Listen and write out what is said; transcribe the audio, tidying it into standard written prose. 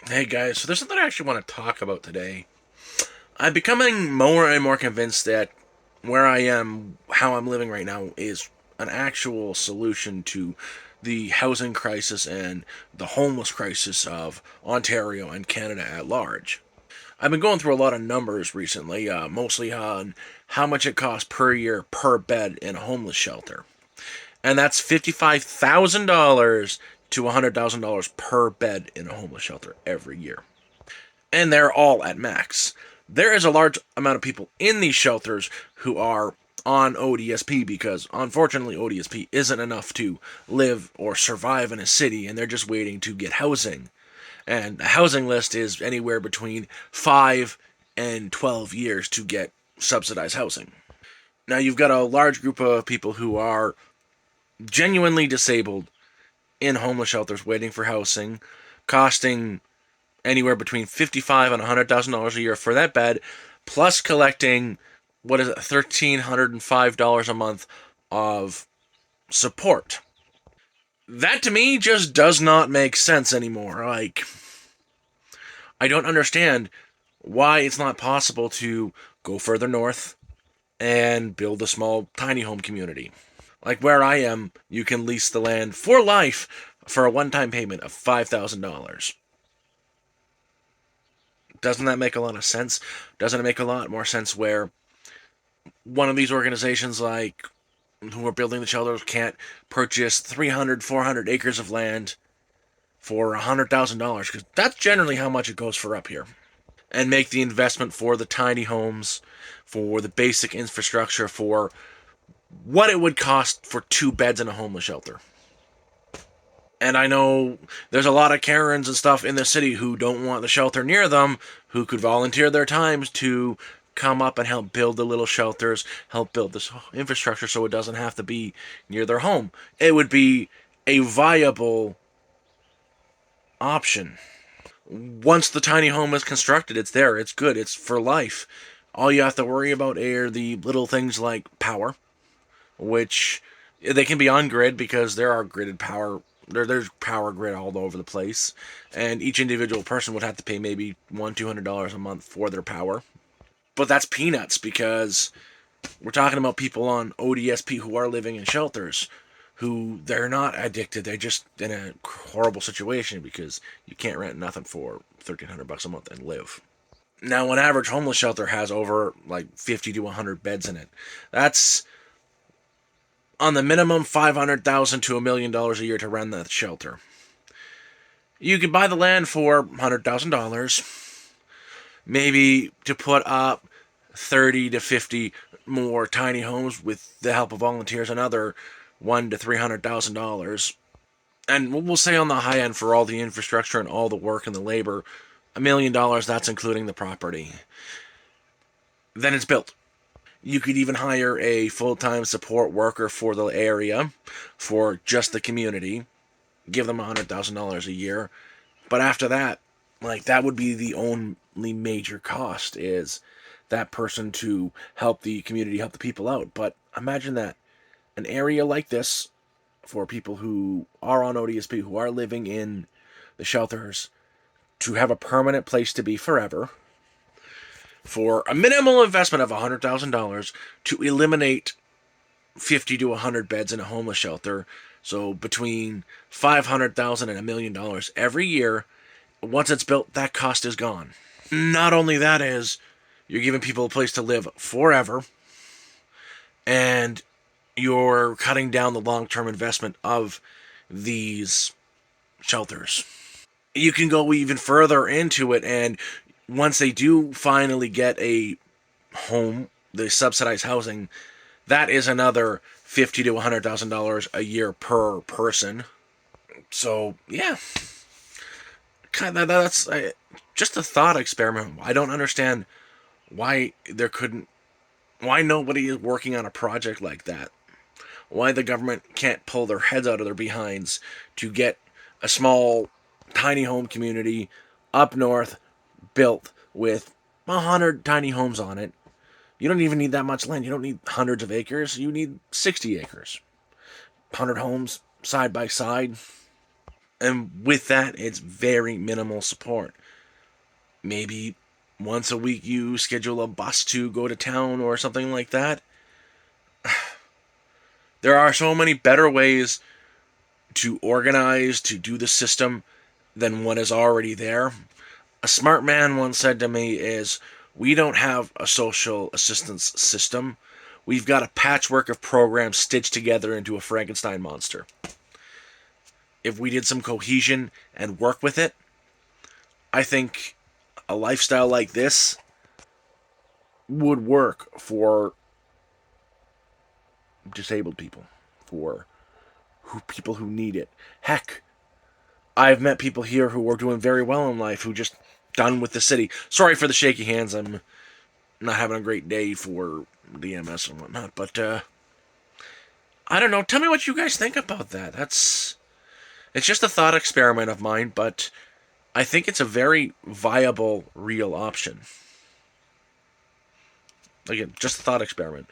Hey guys, so there's something I actually want to talk about today. I'm becoming more and more convinced that where I am, how I'm living right now, is an actual solution to the housing crisis and the homeless crisis of Ontario and Canada at large. I've been going through a lot of numbers recently, mostly on how much it costs per year per bed in a homeless shelter. And that's $55,000 to $100,000 per bed in a homeless shelter every year, and they're all at max. There is a large amount of people in these shelters who are on ODSP because unfortunately ODSP isn't enough to live or survive in a city, and they're just waiting to get housing. And the housing list is anywhere between 5 and 12 years to get subsidized housing. Now you've got a large group of people who are genuinely disabled in homeless shelters waiting for housing, costing anywhere between $55,000 and $100,000 a year for that bed, plus collecting what is it, $1,305 a month of support. That to me just does not make sense anymore. Like, I don't understand why it's not possible to go further north and build a small tiny home community. Like where I am, you can lease the land for life for a one time payment of $5,000. Doesn't that make a lot of sense? Doesn't it make a lot more sense where one of these organizations, like who are building the shelters, can't purchase 300, 400 acres of land for $100,000, because that's generally how much it goes for up here, and make the investment for the tiny homes, for the basic infrastructure, for what it would cost for two beds in a homeless shelter. And I know there's a lot of Karens and stuff in the city who don't want the shelter near them, who could volunteer their times to come up and help build the little shelters, help build this infrastructure so it doesn't have to be near their home. It would be a viable option. Once the tiny home is constructed, it's there, it's good, it's for life. All you have to worry about are the little things like power, which they can be on grid because there are gridded power. There's power grid all over the place, and each individual person would have to pay maybe $200 a month for their power. But that's peanuts because we're talking about people on ODSP who are living in shelters, who they're not addicted. They're just in a horrible situation because you can't rent nothing for $1,300 a month and live. Now, an average homeless shelter has over like 50 to 100 beds in it. That's on the minimum 500,000 to $1 million a year to run that shelter. You could buy the land for $100,000, maybe to put up 30 to 50 more tiny homes with the help of volunteers, another $1 to $300,000. And we'll say on the high end for all the infrastructure and all the work and the labor, $1 million, that's including the property. Then it's built. You could even hire a full time support worker for the area for just the community, give them $100,000 a year. But after that, like that would be the only major cost is that person to help the community, help the people out. But imagine that an area like this for people who are on ODSP, who are living in the shelters, to have a permanent place to be forever for a minimal investment of $100,000 to eliminate 50 to 100 beds in a homeless shelter. So between 500,000 and $1 million every year. Once it's built, that cost is gone. Not only that is you're giving people a place to live forever, and you're cutting down the long-term investment of these shelters. You can go even further into it, and once they do finally get a home, the subsidized housing, that is another 50 to $100,000 a year per person. So yeah, kind of that's just a thought experiment. I don't understand why there couldn't, why nobody is working on a project like that. Why the government can't pull their heads out of their behinds to get a small, tiny home community up north built with 100 tiny homes on it. You don't even need that much land. You don't need hundreds of acres. You need 60 acres. 100 homes side by side. And with that, it's very minimal support. Maybe once a week you schedule a bus to go to town or something like that. There are so many better ways to organize, to do the system than what is already there. A smart man once said to me is, we don't have a social assistance system. We've got a patchwork of programs stitched together into a Frankenstein monster. If we did some cohesion and work with it, I think a lifestyle like this would work for disabled people, for people who need it. Heck, I've met people here who are doing very well in life who just done with the city. Sorry for the shaky hands. I'm not having a great day for the MS and whatnot, but I don't know. Tell me what you guys think about that. It's just a thought experiment of mine, but I think it's a very viable, real option. Again, just a thought experiment.